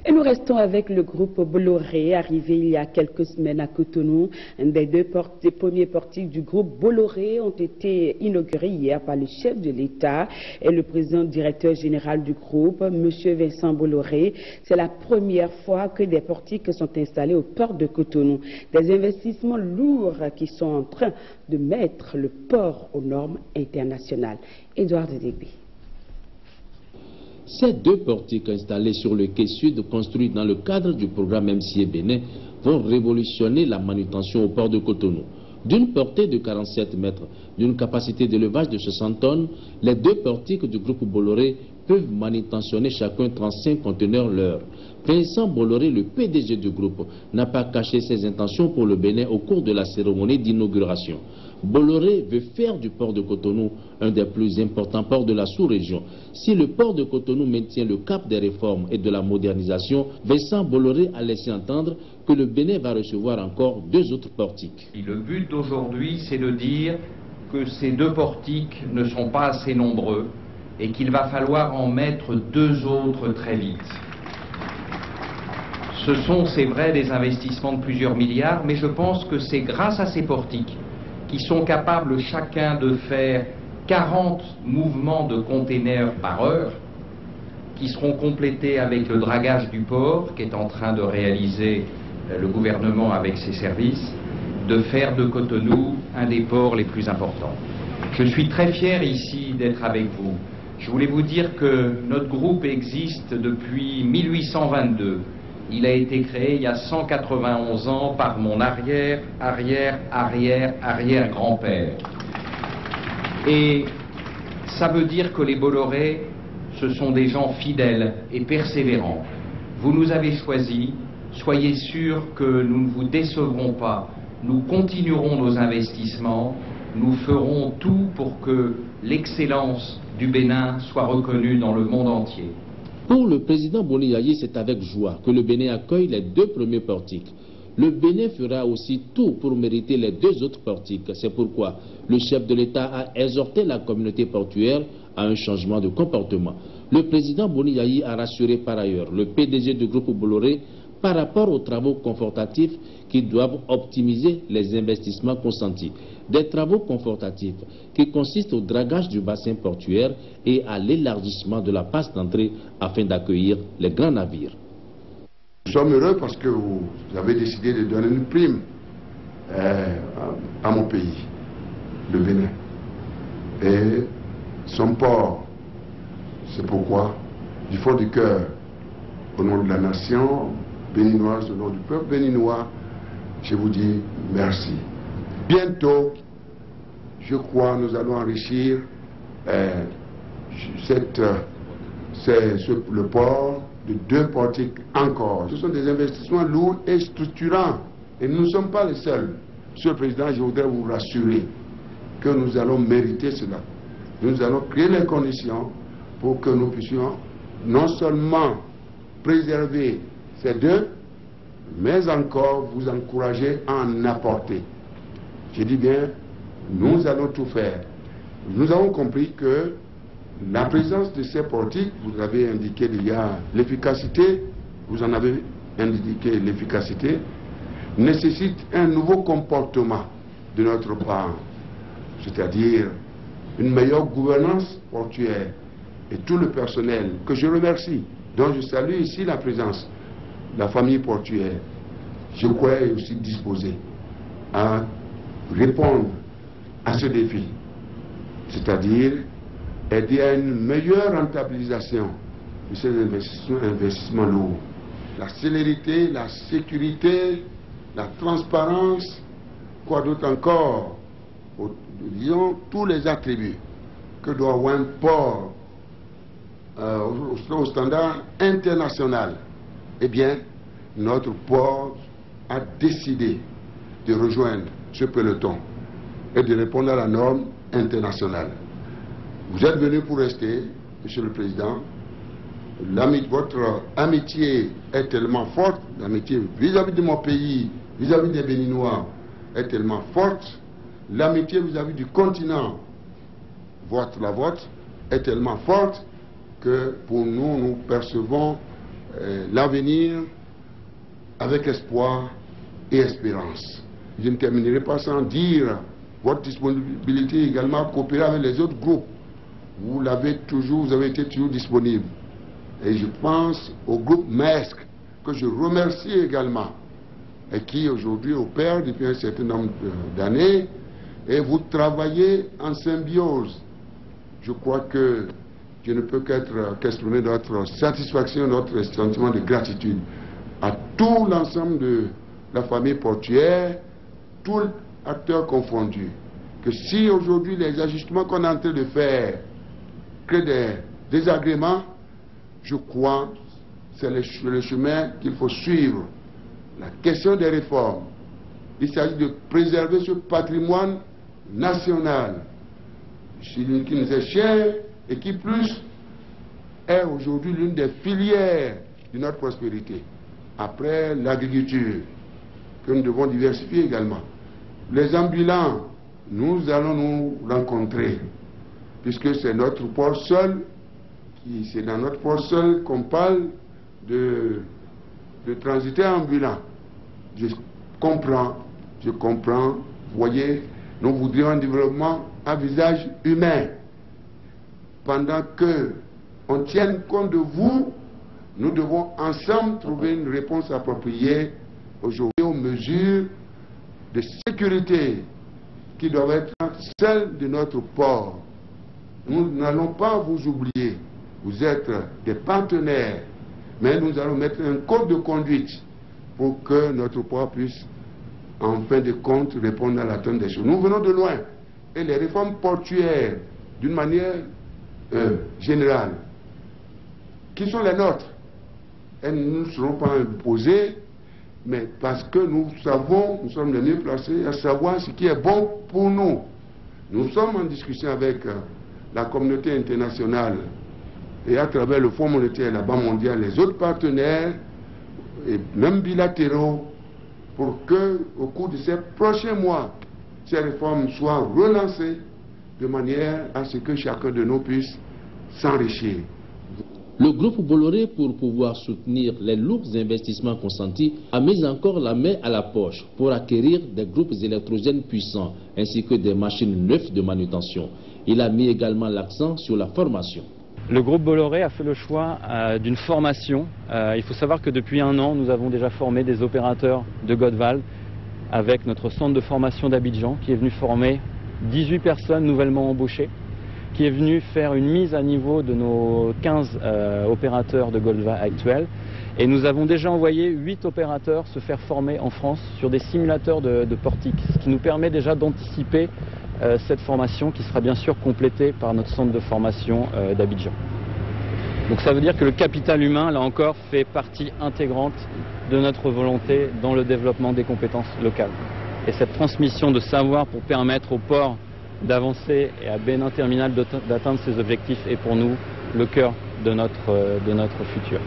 Et nous restons avec le groupe Bolloré, arrivé il y a quelques semaines à Cotonou. Des premiers portiques du groupe Bolloré ont été inaugurés hier par le chef de l'État et le président directeur général du groupe, M. Vincent Bolloré. C'est la première fois que des portiques sont installés au port de Cotonou. Des investissements lourds qui sont en train de mettre le port aux normes internationales. Edouard Degbe. Ces deux portiques installés sur le quai sud, construits dans le cadre du programme MCA Bénin, vont révolutionner la manutention au port de Cotonou. D'une portée de 47 mètres, d'une capacité d'élevage de 60 tonnes, les deux portiques du groupe Bolloré peuvent manutentionner chacun 35 conteneurs l'heure. Vincent Bolloré, le PDG du groupe, n'a pas caché ses intentions pour le Bénin au cours de la cérémonie d'inauguration. Bolloré veut faire du port de Cotonou un des plus importants ports de la sous-région. Si le port de Cotonou maintient le cap des réformes et de la modernisation, Vincent Bolloré a laissé entendre que le Bénin va recevoir encore 2 autres portiques. Et le but d'aujourd'hui, c'est de dire que ces 2 portiques ne sont pas assez nombreux et qu'il va falloir en mettre 2 autres très vite. Ce sont, c'est vrai, des investissements de plusieurs milliards, mais je pense que c'est grâce à ces portiques qui sont capables chacun de faire 40 mouvements de containers par heure, qui seront complétés avec le dragage du port qu'est en train de réaliser le gouvernement avec ses services, de faire de Cotonou un des ports les plus importants. Je suis très fier ici d'être avec vous. Je voulais vous dire que notre groupe existe depuis 1822. Il a été créé il y a 191 ans par mon arrière-grand-père. Et ça veut dire que les Bolloré, ce sont des gens fidèles et persévérants. Vous nous avez choisis, soyez sûrs que nous ne vous décevrons pas. Nous continuerons nos investissements, nous ferons tout pour que l'excellence du Bénin soit reconnue dans le monde entier. Pour le président Boni Yayi, c'est avec joie que le Bénin accueille les 2 premiers portiques. Le Bénin fera aussi tout pour mériter les 2 autres portiques. C'est pourquoi le chef de l'État a exhorté la communauté portuaire à un changement de comportement. Le président Boni Yayi a rassuré par ailleurs le PDG du groupe Bolloré par rapport aux travaux confortatifs qui doivent optimiser les investissements consentis. Des travaux confortatifs qui consistent au dragage du bassin portuaire et à l'élargissement de la passe d'entrée afin d'accueillir les grands navires. Nous sommes heureux parce que vous avez décidé de donner une prime à mon pays, le Bénin. Et son port, c'est pourquoi, du fond du cœur, au nom de la nation béninoise, au nom du peuple béninois, je vous dis merci. Bientôt, je crois, nous allons enrichir le port de 2 portiques encore. Ce sont des investissements lourds et structurants. Et nous ne sommes pas les seuls. Monsieur le Président, je voudrais vous rassurer que nous allons mériter cela. Nous allons créer les conditions pour que nous puissions non seulement préserver ces 2, mais encore vous encourager à en apporter. Je dis bien, nous allons tout faire. Nous avons compris que la présence de ces portiques, vous avez indiqué il y a l'efficacité, vous en avez indiqué l'efficacité, nécessite un nouveau comportement de notre part, c'est-à-dire une meilleure gouvernance portuaire et tout le personnel que je remercie, dont je salue ici la présence, la famille portuaire, je crois est aussi disposée à répondre à ce défi, c'est-à-dire aider à une meilleure rentabilisation de ces investissements lourds. La célérité, la sécurité, la transparence, quoi d'autre encore, disons tous les attributs que doit avoir un port au standard international. Eh bien, notre port a décidé de rejoindre ce peloton et de répondre à la norme internationale. Vous êtes venu pour rester, Monsieur le Président. Votre amitié est tellement forte, l'amitié vis-à-vis de mon pays, vis-à-vis des Béninois est tellement forte, l'amitié vis-à-vis du continent, la vôtre, est tellement forte que pour nous, nous percevons l'avenir avec espoir et espérance. Je ne terminerai pas sans dire votre disponibilité également à coopérer avec les autres groupes. Vous avez été toujours disponible. Et je pense au groupe MESC, que je remercie également, et qui aujourd'hui opère depuis un certain nombre d'années, et vous travaillez en symbiose. Je crois que je ne peux qu'exprimer notre satisfaction, notre sentiment de gratitude à tout l'ensemble de la famille portuaire, tous acteurs confondus. Que si aujourd'hui les ajustements qu'on est en train de faire créent des désagréments, je crois que c'est le chemin qu'il faut suivre. La question des réformes, il s'agit de préserver ce patrimoine national qui nous est cher et qui plus est aujourd'hui l'une des filières de notre prospérité. Après l'agriculture, que nous devons diversifier également. Les ambulants, nous allons nous rencontrer, puisque c'est notre port seul, c'est dans notre port seul qu'on parle de transitaires ambulants. Je comprends, vous voyez, nous voudrions un développement à visage humain. Pendant que on tienne compte de vous, nous devons ensemble trouver une réponse appropriée aujourd'hui aux mesures de sécurité qui doivent être celles de notre port. Nous n'allons pas vous oublier. Vous êtes des partenaires, mais nous allons mettre un code de conduite pour que notre port puisse, en fin de compte, répondre à l'attente des choses. Nous venons de loin, et les réformes portuaires, d'une manière générale, qui sont les nôtres, elles ne seront pas imposées, mais parce que nous savons, nous sommes les mieux placés à savoir ce qui est bon pour nous. Nous sommes en discussion avec la communauté internationale et à travers le Fonds monétaire et la Banque mondiale, les autres partenaires, et même bilatéraux, pour que, au cours de ces prochains mois, ces réformes soient relancées de manière à ce que chacun de nous puisse s'enrichir. Le groupe Bolloré, pour pouvoir soutenir les lourds investissements consentis, a mis encore la main à la poche pour acquérir des groupes électrogènes puissants ainsi que des machines neuves de manutention. Il a mis également l'accent sur la formation. Le groupe Bolloré a fait le choix d'une formation. Il faut savoir que depuis 1 an, nous avons déjà formé des opérateurs de Godval avec notre centre de formation d'Abidjan qui est venu former 18 personnes nouvellement embauchées, qui est venu faire une mise à niveau de nos 15 opérateurs de Godval actuels. Et nous avons déjà envoyé 8 opérateurs se faire former en France sur des simulateurs de portique, ce qui nous permet déjà d'anticiper cette formation qui sera bien sûr complétée par notre centre de formation d'Abidjan. Donc ça veut dire que le capital humain, là encore, fait partie intégrante de notre volonté dans le développement des compétences locales. Et cette transmission de savoir pour permettre au port d'avancer et à Bénin Terminal d'atteindre ses objectifs est pour nous le cœur de notre futur.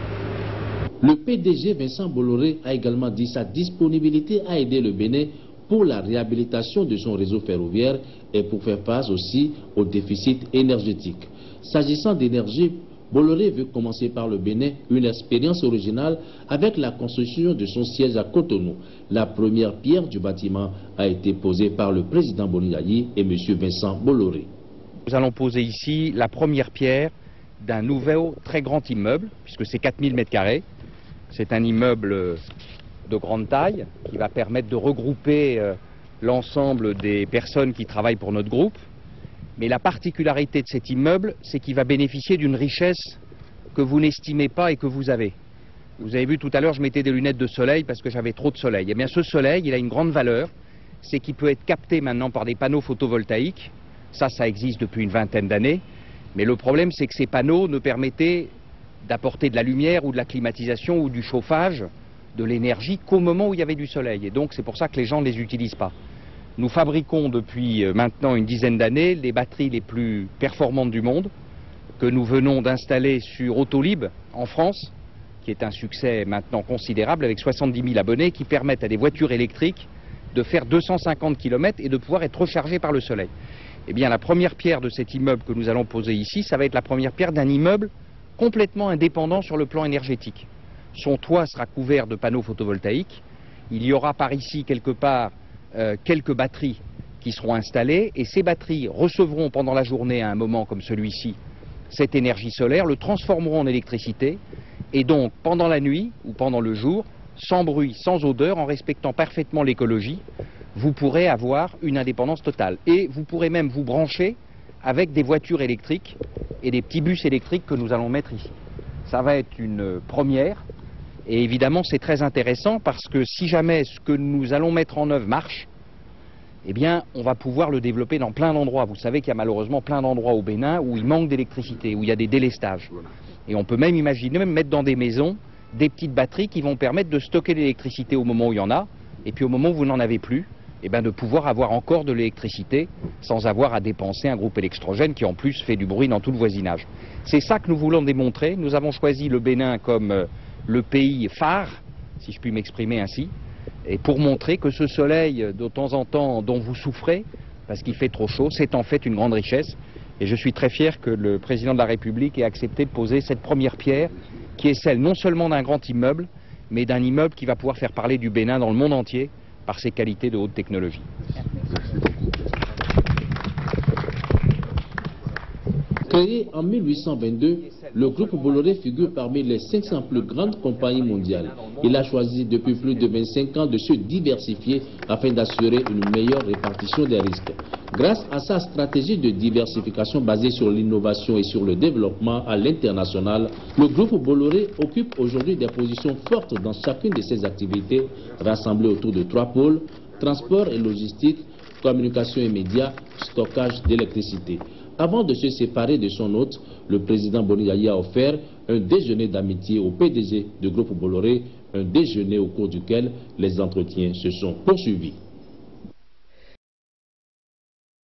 Le PDG Vincent Bolloré a également dit sa disponibilité à aider le Bénin pour la réhabilitation de son réseau ferroviaire et pour faire face aussi au déficit énergétique. S'agissant d'énergie, Bolloré veut commencer par le Bénin une expérience originale avec la construction de son siège à Cotonou. La première pierre du bâtiment a été posée par le président Boni Yayi et M. Vincent Bolloré. Nous allons poser ici la première pierre d'un nouveau très grand immeuble, puisque c'est 4000 m². C'est un immeuble de grande taille qui va permettre de regrouper l'ensemble des personnes qui travaillent pour notre groupe. Mais la particularité de cet immeuble, c'est qu'il va bénéficier d'une richesse que vous n'estimez pas et que vous avez. Vous avez vu tout à l'heure, je mettais des lunettes de soleil parce que j'avais trop de soleil. Eh bien ce soleil, il a une grande valeur, c'est qu'il peut être capté maintenant par des panneaux photovoltaïques. Ça existe depuis une vingtaine d'années. Mais le problème, c'est que ces panneaux ne permettaient d'apporter de la lumière ou de la climatisation ou du chauffage, de l'énergie, qu'au moment où il y avait du soleil. Et donc c'est pour ça que les gens ne les utilisent pas. Nous fabriquons depuis maintenant une dizaine d'années les batteries les plus performantes du monde, que nous venons d'installer sur Autolib en France, qui est un succès maintenant considérable avec 70 000 abonnés, qui permettent à des voitures électriques de faire 250 km et de pouvoir être rechargées par le soleil. Eh bien la première pierre de cet immeuble que nous allons poser ici, ça va être la première pierre d'un immeuble complètement indépendant sur le plan énergétique. Son toit sera couvert de panneaux photovoltaïques. Il y aura par ici quelque part quelques batteries qui seront installées et ces batteries recevront pendant la journée à un moment comme celui-ci cette énergie solaire, le transformeront en électricité et donc pendant la nuit ou pendant le jour, sans bruit, sans odeur, en respectant parfaitement l'écologie, vous pourrez avoir une indépendance totale. Et vous pourrez même vous brancher avec des voitures électriques et des petits bus électriques que nous allons mettre ici. Ça va être une première et évidemment c'est très intéressant parce que si jamais ce que nous allons mettre en œuvre marche, eh bien on va pouvoir le développer dans plein d'endroits. Vous savez qu'il y a malheureusement plein d'endroits au Bénin où il manque d'électricité, où il y a des délestages. Et on peut même imaginer, même mettre dans des maisons, des petites batteries qui vont permettre de stocker l'électricité au moment où il y en a, et puis au moment où vous n'en avez plus, eh bien de pouvoir avoir encore de l'électricité sans avoir à dépenser un groupe électrogène qui en plus fait du bruit dans tout le voisinage. C'est ça que nous voulons démontrer. Nous avons choisi le Bénin comme le pays phare, si je puis m'exprimer ainsi, et pour montrer que ce soleil de temps en temps dont vous souffrez, parce qu'il fait trop chaud, c'est en fait une grande richesse. Et je suis très fier que le président de la République ait accepté de poser cette première pierre, qui est celle non seulement d'un grand immeuble, mais d'un immeuble qui va pouvoir faire parler du Bénin dans le monde entier par ses qualités de haute technologie. Créé en 1822, le groupe Bolloré figure parmi les 500 plus grandes compagnies mondiales. Il a choisi depuis plus de 25 ans de se diversifier afin d'assurer une meilleure répartition des risques. Grâce à sa stratégie de diversification basée sur l'innovation et sur le développement à l'international, le groupe Bolloré occupe aujourd'hui des positions fortes dans chacune de ses activités, rassemblées autour de 3 pôles: transport et logistique, communication et médias, stockage d'électricité. Avant de se séparer de son hôte, le président Boni Yayi a offert un déjeuner d'amitié au PDG du groupe Bolloré, un déjeuner au cours duquel les entretiens se sont poursuivis.